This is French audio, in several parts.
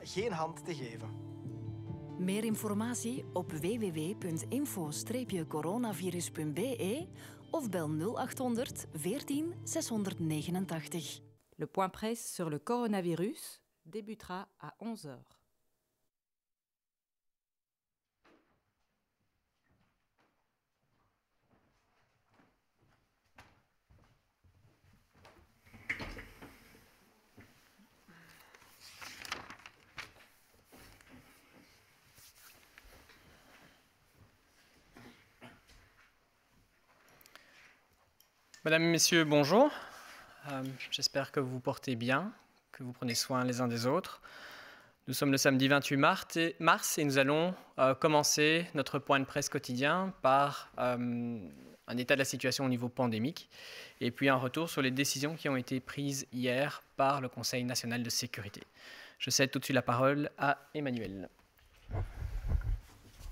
geen hand te geven. Meer informatie op www.info-coronavirus.be of bel 0800 14 689. Le point presse sur le coronavirus débutera à 11 heures. Mesdames et messieurs, bonjour. J'espère que vous vous portez bien, que vous prenez soin les uns des autres. Nous sommes le samedi 28 mars et nous allons commencer notre point de presse quotidien par un état de la situation au niveau pandémique et puis un retour sur les décisions qui ont été prises hier par le Conseil national de sécurité. Je cède tout de suite la parole à Emmanuel.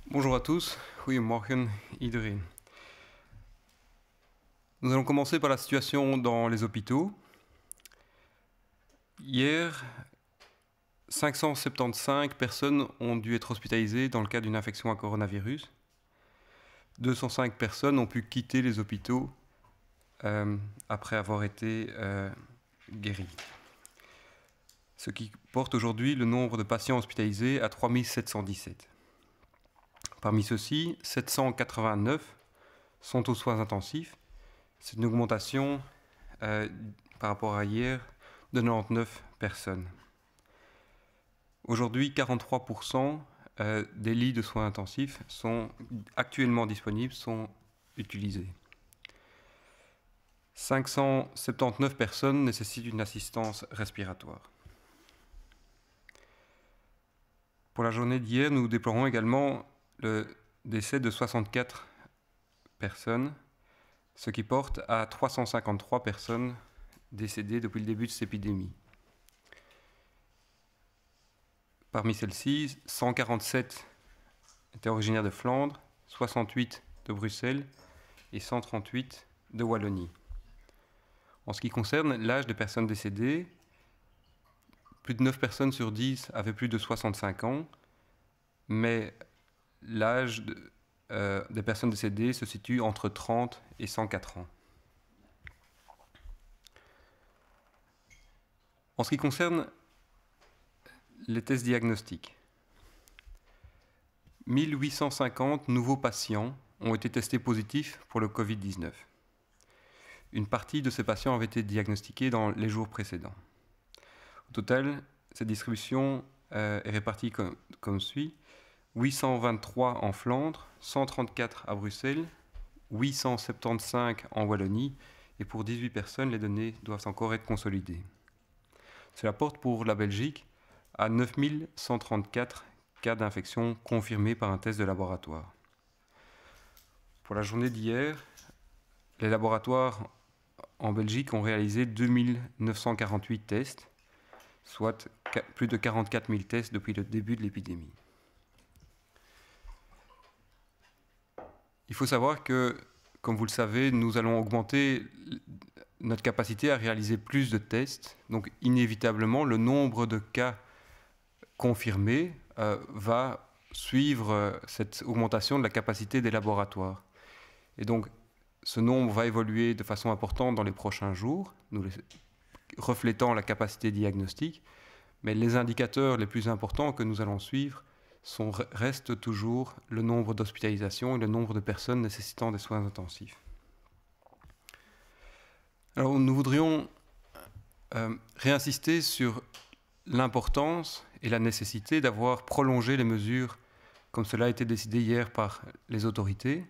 Bonjour à tous, goedemorgen iedereen. Nous allons commencer par la situation dans les hôpitaux. Hier, 575 personnes ont dû être hospitalisées dans le cas d'une infection à coronavirus. 205 personnes ont pu quitter les hôpitaux après avoir été guéries. Ce qui porte aujourd'hui le nombre de patients hospitalisés à 3717. Parmi ceux-ci, 789 sont aux soins intensifs. C'est une augmentation par rapport à hier de 99 personnes. Aujourd'hui, 43% des lits de soins intensifs sont actuellement disponibles, sont utilisés. 579 personnes nécessitent une assistance respiratoire. Pour la journée d'hier, nous déplorons également le décès de 64 personnes, ce qui porte à 353 personnes décédées depuis le début de cette épidémie. Parmi celles-ci, 147 étaient originaires de Flandre, 68 de Bruxelles et 138 de Wallonie. En ce qui concerne l'âge des personnes décédées, plus de 9 personnes sur 10 avaient plus de 65 ans, mais l'âge des personnes décédées se situe entre 30 et 104 ans. En ce qui concerne les tests diagnostiques, 1850 nouveaux patients ont été testés positifs pour le Covid-19. Une partie de ces patients avait été diagnostiquée dans les jours précédents. Au total, cette distribution est répartie comme suit. 823 en Flandre, 134 à Bruxelles, 875 en Wallonie, et pour 18 personnes, les données doivent encore être consolidées. Cela porte pour la Belgique à 9134 cas d'infection confirmés par un test de laboratoire. Pour la journée d'hier, les laboratoires en Belgique ont réalisé 2948 tests, soit plus de 44 000 tests depuis le début de l'épidémie. Il faut savoir que, comme vous le savez, nous allons augmenter notre capacité à réaliser plus de tests. Donc, inévitablement, le nombre de cas confirmés va suivre cette augmentation de la capacité des laboratoires. Et donc, ce nombre va évoluer de façon importante dans les prochains jours, reflétant la capacité diagnostique. Mais les indicateurs les plus importants que nous allons suivre reste toujours le nombre d'hospitalisations et le nombre de personnes nécessitant des soins intensifs. Alors, nous voudrions réinsister sur l'importance et la nécessité d'avoir prolongé les mesures comme cela a été décidé hier par les autorités.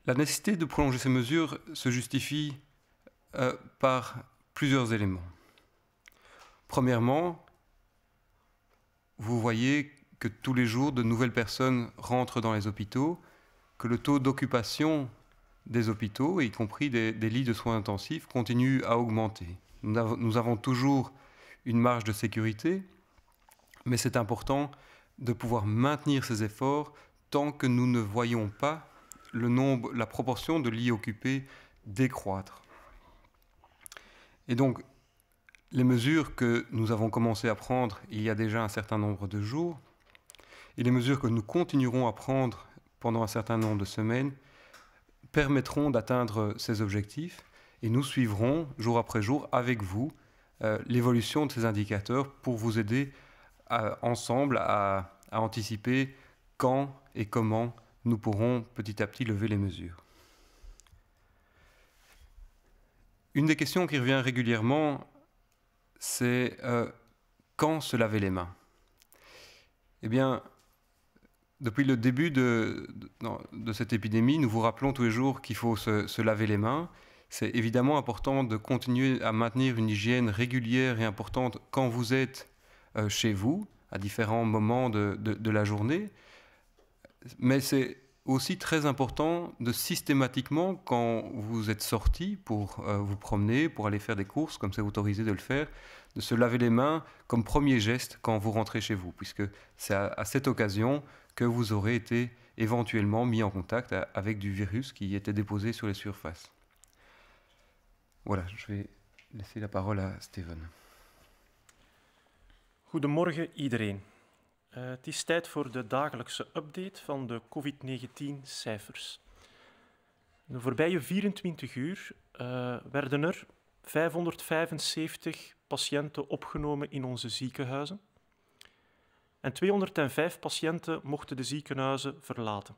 La nécessité de prolonger ces mesures se justifie par plusieurs éléments. Premièrement, vous voyez que tous les jours, de nouvelles personnes rentrent dans les hôpitaux, que le taux d'occupation des hôpitaux, y compris des lits de soins intensifs, continue à augmenter. Nous avons toujours une marge de sécurité, mais c'est important de pouvoir maintenir ces efforts tant que nous ne voyons pas la proportion de lits occupés décroître. Et donc, les mesures que nous avons commencé à prendre il y a déjà un certain nombre de jours et les mesures que nous continuerons à prendre pendant un certain nombre de semaines permettront d'atteindre ces objectifs et nous suivrons jour après jour avec vous l'évolution de ces indicateurs pour vous aider ensemble à anticiper quand et comment nous pourrons petit à petit lever les mesures. Une des questions qui revient régulièrement, c'est quand se laver les mains. Eh bien, depuis le début de cette épidémie, nous vous rappelons tous les jours qu'il faut se laver les mains. C'est évidemment important de continuer à maintenir une hygiène régulière et importante quand vous êtes chez vous, à différents moments de la journée. Mais c'est aussi très important de systématiquement, quand vous êtes sorti pour vous promener, pour aller faire des courses, comme c'est autorisé de le faire, de se laver les mains comme premier geste quand vous rentrez chez vous, puisque c'est à cette occasion que vous aurez été éventuellement mis en contact avec du virus qui était déposé sur les surfaces. Voilà, je vais laisser la parole à Steven. Goedemorgen iedereen. Het is tijd voor de dagelijkse update van de COVID-19-cijfers. In de voorbije 24 uur werden er 575 patiënten opgenomen in onze ziekenhuizen en 205 patiënten mochten de ziekenhuizen verlaten.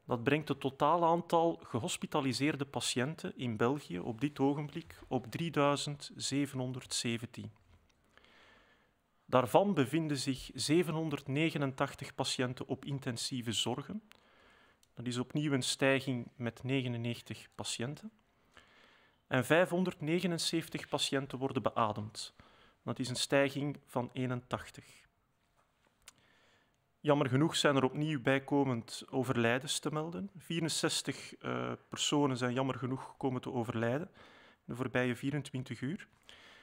Dat brengt het totale aantal gehospitaliseerde patiënten in België op dit ogenblik op 3717. Daarvan bevinden zich 789 patiënten op intensieve zorgen. Dat is opnieuw een stijging met 99 patiënten. En 579 patiënten worden beademd. Dat is een stijging van 81. Jammer genoeg zijn er opnieuw bijkomend overlijdens te melden. 64 personen zijn jammer genoeg komen te overlijden de voorbije 24 uur.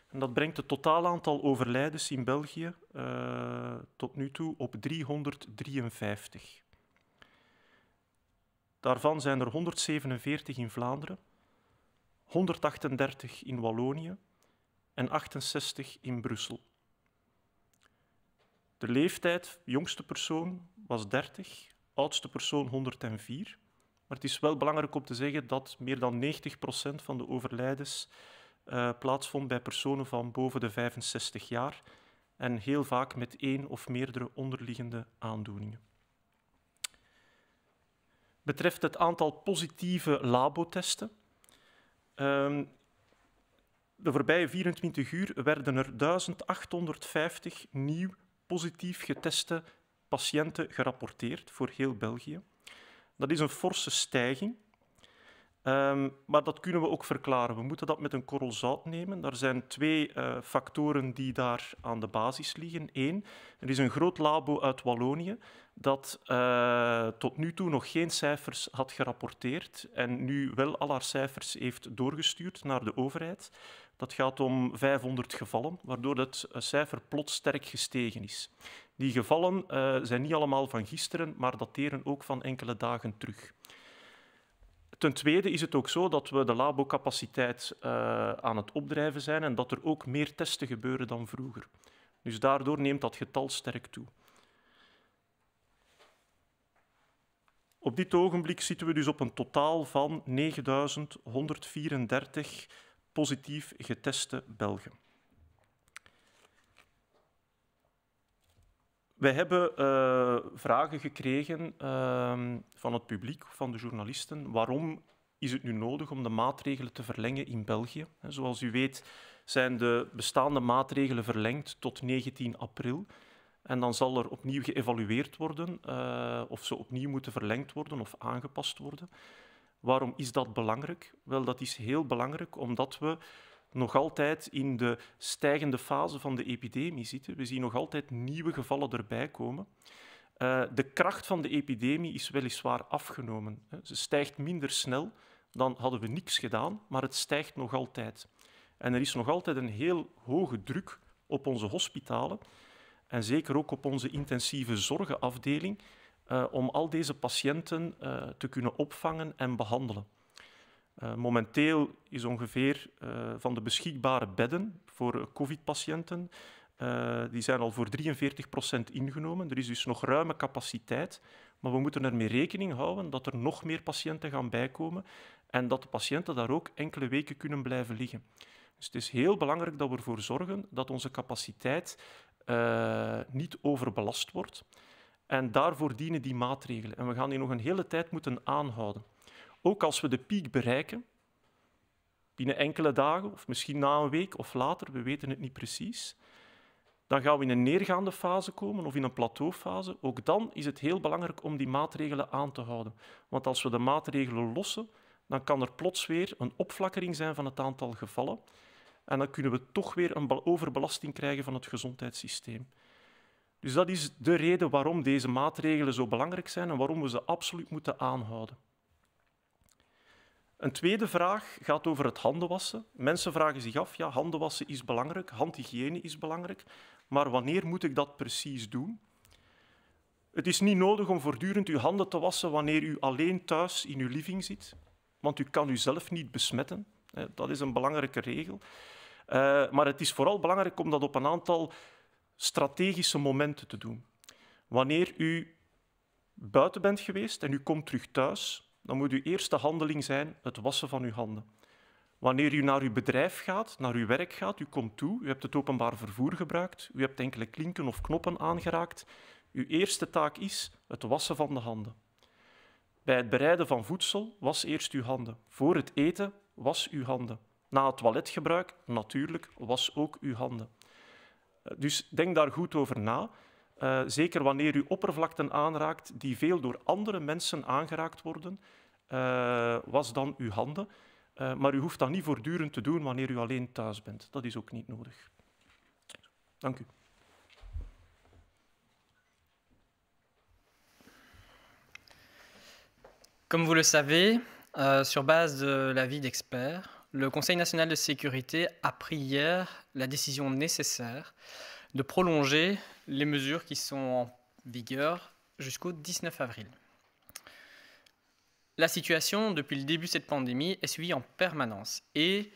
En dat brengt het totaal aantal overlijdens in België tot nu toe op 353. Daarvan zijn er 147 in Vlaanderen, 138 in Wallonië en 68 in Brussel. De leeftijd, jongste persoon, was 30, oudste persoon 104. Maar het is wel belangrijk om te zeggen dat meer dan 90% van de overlijdens plaatsvond bij personen van boven de 65 jaar en heel vaak met één of meerdere onderliggende aandoeningen. Betreft het aantal positieve labotesten. De voorbije 24 uur werden er 1850 nieuw positief geteste patiënten gerapporteerd voor heel België. Dat is een forse stijging. Maar dat kunnen we ook verklaren. We moeten dat met een korrel zout nemen. Er zijn twee factoren die daar aan de basis liggen. Eén, er is een groot labo uit Wallonië dat tot nu toe nog geen cijfers had gerapporteerd en nu wel al haar cijfers heeft doorgestuurd naar de overheid. Dat gaat om 500 gevallen, waardoor het cijfer plots sterk gestegen is. Die gevallen zijn niet allemaal van gisteren, maar dateren ook van enkele dagen terug. Ten tweede is het ook zo dat we de labocapaciteit aan het opdrijven zijn en dat er ook meer testen gebeuren dan vroeger. Dus daardoor neemt dat getal sterk toe. Op dit ogenblik zitten we dus op een totaal van 9134 positief geteste Belgen. Wij hebben vragen gekregen van het publiek, van de journalisten. Waarom is het nu nodig om de maatregelen te verlengen in België? Zoals u weet zijn de bestaande maatregelen verlengd tot 19 april. En dan zal er opnieuw geëvalueerd worden of ze opnieuw moeten verlengd worden of aangepast worden. Waarom is dat belangrijk? Wel, dat is heel belangrijk omdat we nog altijd in de stijgende fase van de epidemie zitten. We zien nog altijd nieuwe gevallen erbij komen. De kracht van de epidemie is weliswaar afgenomen. Ze stijgt minder snel dan hadden we niks gedaan, maar het stijgt nog altijd. En er is nog altijd een heel hoge druk op onze hospitalen en zeker ook op onze intensieve zorgenafdeling om al deze patiënten te kunnen opvangen en behandelen. Momenteel is ongeveer van de beschikbare bedden voor COVID-patiënten, die zijn al voor 43% ingenomen. Er is dus nog ruime capaciteit, maar we moeten ermee rekening houden dat er nog meer patiënten gaan bijkomen en dat de patiënten daar ook enkele weken kunnen blijven liggen. Dus het is heel belangrijk dat we ervoor zorgen dat onze capaciteit niet overbelast wordt. En daarvoor dienen die maatregelen. En we gaan die nog een hele tijd moeten aanhouden. Ook als we de piek bereiken, binnen enkele dagen, of misschien na een week of later, we weten het niet precies, dan gaan we in een neergaande fase komen of in een plateaufase. Ook dan is het heel belangrijk om die maatregelen aan te houden. Want als we de maatregelen lossen, dan kan er plots weer een opflakkering zijn van het aantal gevallen. En dan kunnen we toch weer een overbelasting krijgen van het gezondheidssysteem. Dus dat is de reden waarom deze maatregelen zo belangrijk zijn en waarom we ze absoluut moeten aanhouden. Een tweede vraag gaat over het handenwassen. Mensen vragen zich af, ja, handenwassen is belangrijk, handhygiëne is belangrijk, maar wanneer moet ik dat precies doen? Het is niet nodig om voortdurend uw handen te wassen wanneer u alleen thuis in uw living zit, want u kan uzelf niet besmetten. Dat is een belangrijke regel. Maar het is vooral belangrijk om dat op een aantal strategische momenten te doen. Wanneer u buiten bent geweest en u komt terug thuis, dan moet uw eerste handeling zijn het wassen van uw handen. Wanneer u naar uw bedrijf gaat, naar uw werk gaat, u komt toe, u hebt het openbaar vervoer gebruikt, u hebt enkele klinken of knoppen aangeraakt, uw eerste taak is het wassen van de handen. Bij het bereiden van voedsel, was eerst uw handen. Voor het eten, was uw handen. Na het toiletgebruik, natuurlijk, was ook uw handen. Dus denk daar goed over na. Zeker wanneer u oppervlakten aanraakt die veel door andere mensen aangeraakt worden, was dan uw handen. Maar u hoeft dat niet voortdurend te doen wanneer u alleen thuis bent. Dat is ook niet nodig. Dank u. Comme vous le savez, sur base de l'avis d'experts, le Conseil national de sécurité a pris hier la décision nécessaire de prolonger les mesures qui sont en vigueur jusqu'au 19 avril. La situation, depuis le début de cette pandémie, est suivie en permanence et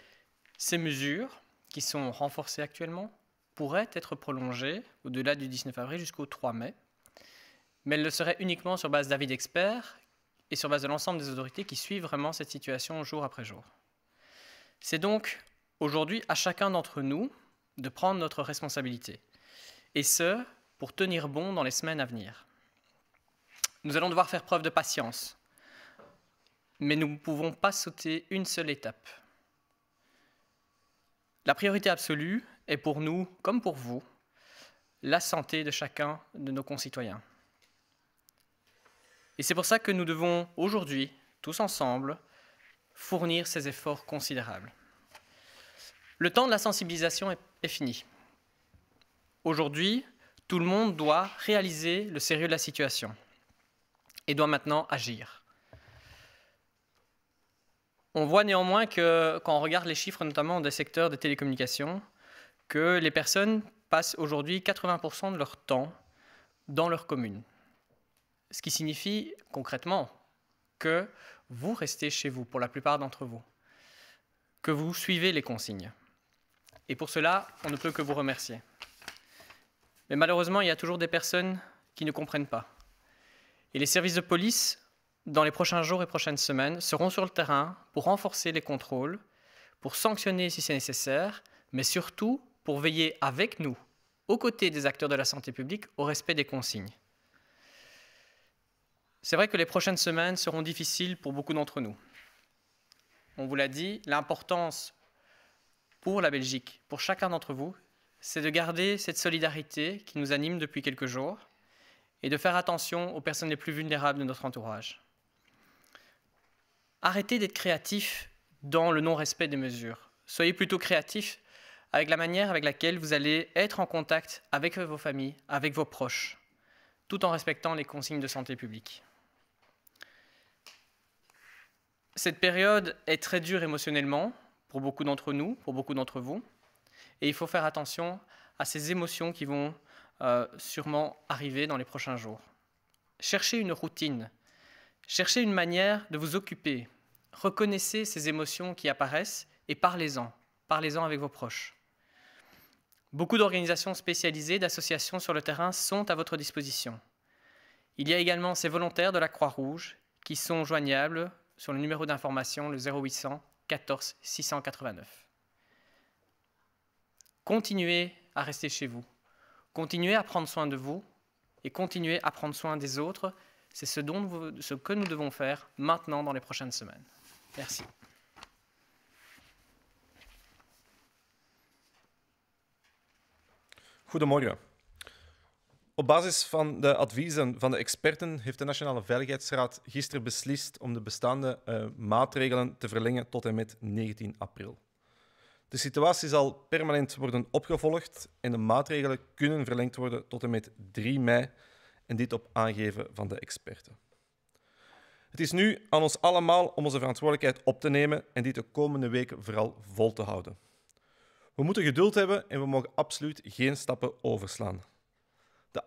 ces mesures, qui sont renforcées actuellement, pourraient être prolongées au-delà du 19 avril jusqu'au 3 mai, mais elles le seraient uniquement sur base d'avis d'experts et sur base de l'ensemble des autorités qui suivent vraiment cette situation jour après jour. C'est donc aujourd'hui à chacun d'entre nous de prendre notre responsabilité, et ce, pour tenir bon dans les semaines à venir. Nous allons devoir faire preuve de patience, mais nous ne pouvons pas sauter une seule étape. La priorité absolue est pour nous, comme pour vous, la santé de chacun de nos concitoyens. Et c'est pour ça que nous devons aujourd'hui, tous ensemble, fournir ces efforts considérables. Le temps de la sensibilisation est fini. Aujourd'hui, tout le monde doit réaliser le sérieux de la situation et doit maintenant agir. On voit néanmoins que, quand on regarde les chiffres notamment des secteurs des télécommunications, que les personnes passent aujourd'hui 80% de leur temps dans leur commune. Ce qui signifie concrètement que vous restez chez vous pour la plupart d'entre vous, que vous suivez les consignes. Et pour cela, on ne peut que vous remercier. Mais malheureusement, il y a toujours des personnes qui ne comprennent pas. Et les services de police, dans les prochains jours et prochaines semaines, seront sur le terrain pour renforcer les contrôles, pour sanctionner si c'est nécessaire, mais surtout pour veiller avec nous, aux côtés des acteurs de la santé publique, au respect des consignes. C'est vrai que les prochaines semaines seront difficiles pour beaucoup d'entre nous. On vous l'a dit, l'importance pour la Belgique, pour chacun d'entre vous, c'est de garder cette solidarité qui nous anime depuis quelques jours et de faire attention aux personnes les plus vulnérables de notre entourage. Arrêtez d'être créatifs dans le non-respect des mesures. Soyez plutôt créatifs avec la manière avec laquelle vous allez être en contact avec vos familles, avec vos proches, tout en respectant les consignes de santé publique. Cette période est très dure émotionnellement pour beaucoup d'entre nous, pour beaucoup d'entre vous, et il faut faire attention à ces émotions qui vont sûrement arriver dans les prochains jours. Cherchez une routine, cherchez une manière de vous occuper, reconnaissez ces émotions qui apparaissent et parlez-en. Parlez-en avec vos proches. Beaucoup d'organisations spécialisées, d'associations sur le terrain sont à votre disposition. Il y a également ces volontaires de la Croix-Rouge qui sont joignables sur le numéro d'information, le 0800 14 689. Continuez à rester chez vous. Continuez à prendre soin de vous et continuez à prendre soin des autres. C'est ce que nous devons faire maintenant dans les prochaines semaines. Merci. Goedemorgen. Op basis van de adviezen van de experten heeft de Nationale Veiligheidsraad gisteren beslist om de bestaande maatregelen te verlengen tot en met 19 april. De situatie zal permanent worden opgevolgd en de maatregelen kunnen verlengd worden tot en met 3 mei en dit op aangeven van de experten. Het is nu aan ons allemaal om onze verantwoordelijkheid op te nemen en dit de komende weken vooral vol te houden. We moeten geduld hebben en we mogen absoluut geen stappen overslaan. De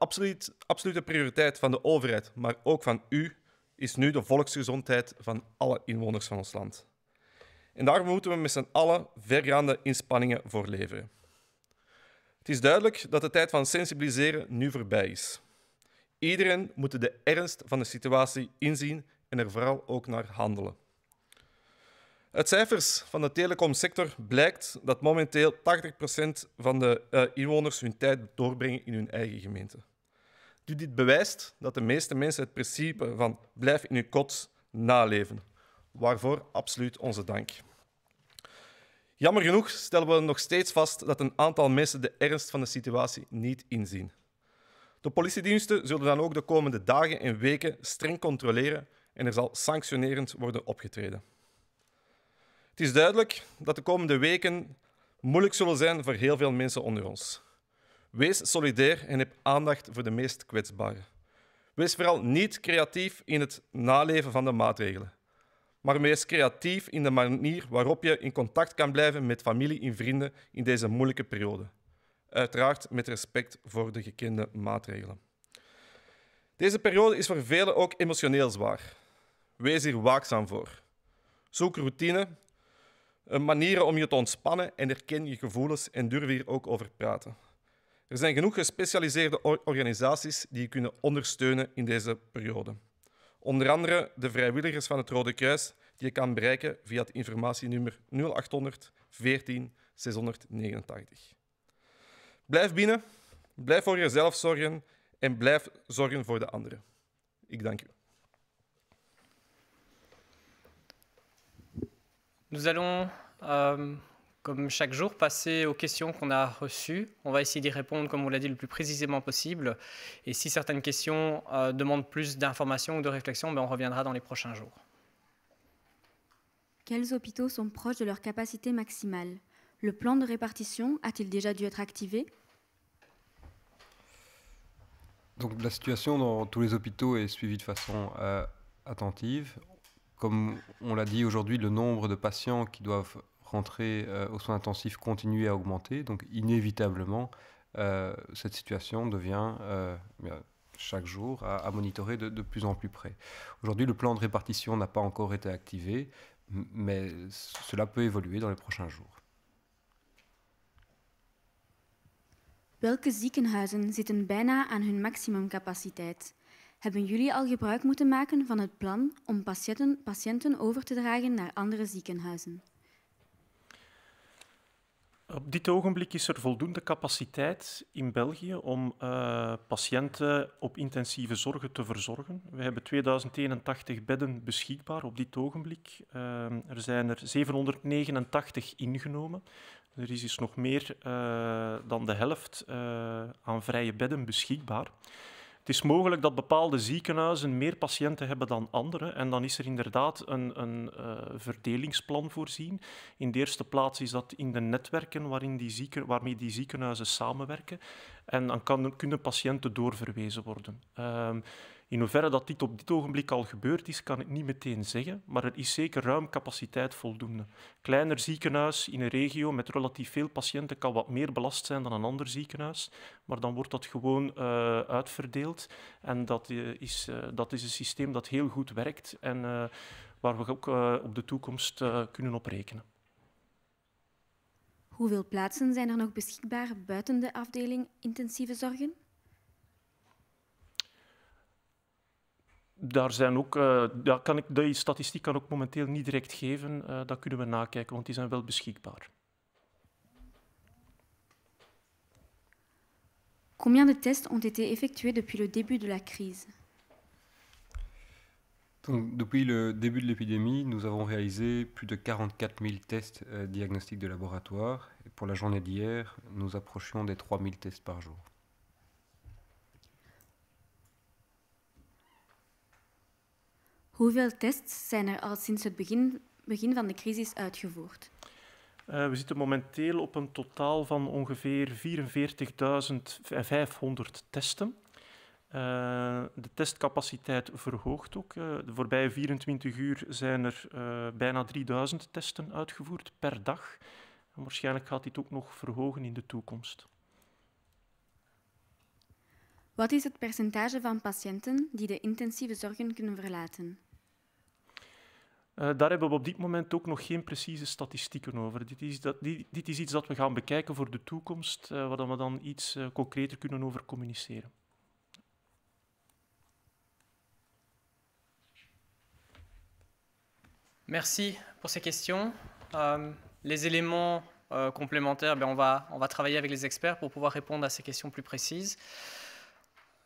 absolute prioriteit van de overheid, maar ook van u, is nu de volksgezondheid van alle inwoners van ons land. En daar moeten we met z'n allen vergaande inspanningen voor leveren. Het is duidelijk dat de tijd van sensibiliseren nu voorbij is. Iedereen moet de ernst van de situatie inzien en er vooral ook naar handelen. Uit cijfers van de telecomsector blijkt dat momenteel 80% van de inwoners hun tijd doorbrengen in hun eigen gemeente. Dit bewijst dat de meeste mensen het principe van blijf in uw kot naleven. Waarvoor absoluut onze dank. Jammer genoeg stellen we nog steeds vast dat een aantal mensen de ernst van de situatie niet inzien. De politiediensten zullen dan ook de komende dagen en weken streng controleren en er zal sanctionerend worden opgetreden. Het is duidelijk dat de komende weken moeilijk zullen zijn voor heel veel mensen onder ons. Wees solidair en heb aandacht voor de meest kwetsbaren. Wees vooral niet creatief in het naleven van de maatregelen, maar wees creatief in de manier waarop je in contact kan blijven met familie en vrienden in deze moeilijke periode. Uiteraard met respect voor de gekende maatregelen. Deze periode is voor velen ook emotioneel zwaar. Wees hier waakzaam voor. Zoek routine, manieren om je te ontspannen en erken je gevoelens en durf hier ook over praten. Er zijn genoeg gespecialiseerde organisaties die je kunnen ondersteunen in deze periode. Onder andere de vrijwilligers van het Rode Kruis, die je kan bereiken via het informatienummer 0800 14 689. Blijf binnen, blijf voor jezelf zorgen en blijf zorgen voor de anderen. Ik dank u. Nous allons, comme chaque jour, passer aux questions qu'on a reçues. On va essayer d'y répondre, comme on l'a dit, le plus précisément possible. Et si certaines questions demandent plus d'informations ou de réflexion, on reviendra dans les prochains jours. Quels hôpitaux sont proches de leur capacité maximale? Le plan de répartition a-t-il déjà dû être activé? Donc, la situation dans tous les hôpitaux est suivie de façon attentive. Comme on l'a dit aujourd'hui, le nombre de patients qui doivent rentrer aux soins intensifs continue à augmenter. Donc, inévitablement, cette situation devient chaque jour à monitorer de plus en plus près. Aujourd'hui, le plan de répartition n'a pas encore été activé, mais cela peut évoluer dans les prochains jours. Welke ziekenhuizen zitten bijna aan hun maximumcapaciteit? Hebben jullie al gebruik moeten maken van het plan om patiënten over te dragen naar andere ziekenhuizen? Op dit ogenblik is er voldoende capaciteit in België om patiënten op intensieve zorgen te verzorgen. We hebben 2081 bedden beschikbaar op dit ogenblik. Er zijn er 789 ingenomen. Er is dus nog meer dan de helft aan vrije bedden beschikbaar. Het is mogelijk dat bepaalde ziekenhuizen meer patiënten hebben dan andere en dan is er inderdaad een verdelingsplan voorzien. In de eerste plaats is dat in de netwerken waarmee die ziekenhuizen samenwerken en dan kunnen patiënten doorverwezen worden. In hoeverre dat dit op dit ogenblik al gebeurd is, kan ik niet meteen zeggen, maar er is zeker ruim capaciteit voldoende. Kleiner ziekenhuis in een regio met relatief veel patiënten kan wat meer belast zijn dan een ander ziekenhuis, maar dan wordt dat gewoon uitverdeeld. En dat is een systeem dat heel goed werkt en waar we ook op de toekomst kunnen op rekenen. Hoeveel plaatsen zijn er nog beschikbaar buiten de afdeling intensieve zorgen? Daar zijn ook, die statistiek kan ik momenteel niet direct geven. Dat kunnen we nakijken, want die zijn wel beschikbaar. Combien de tests ont été effectués depuis le début de la crise? Donc, depuis le début de l'épidémie, nous avons réalisé plus de 44 000 tests diagnostiques de laboratoire. Et pour la journée d'hier, nous approchions des 3 000 tests par jour. Hoeveel tests zijn er al sinds het begin van de crisis uitgevoerd? We zitten momenteel op een totaal van ongeveer 44.500 testen. De testcapaciteit verhoogt ook. De voorbije 24 uur zijn er bijna 3000 testen uitgevoerd per dag. En waarschijnlijk gaat dit ook nog verhogen in de toekomst. Wat is het percentage van patiënten die de intensieve zorgen kunnen verlaten? Daar hebben we op dit moment ook nog geen precieze statistieken over. Dit is iets dat we gaan bekijken voor de toekomst, waar we dan iets concreter kunnen over communiceren. Merci pour ces questions. Les éléments complémentaires, on va travailler avec les experts pour pouvoir répondre à ces questions plus précises.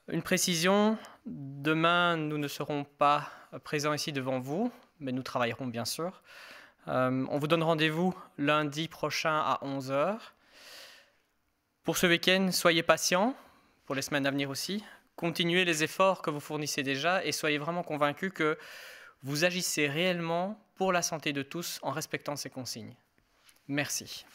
Une précision, demain, nous ne serons pas présents ici devant vous, mais nous travaillerons bien sûr. On vous donne rendez-vous lundi prochain à 11 h. Pour ce week-end, soyez patients, pour les semaines à venir aussi. Continuez les efforts que vous fournissez déjà et soyez vraiment convaincus que vous agissez réellement pour la santé de tous en respectant ces consignes. Merci.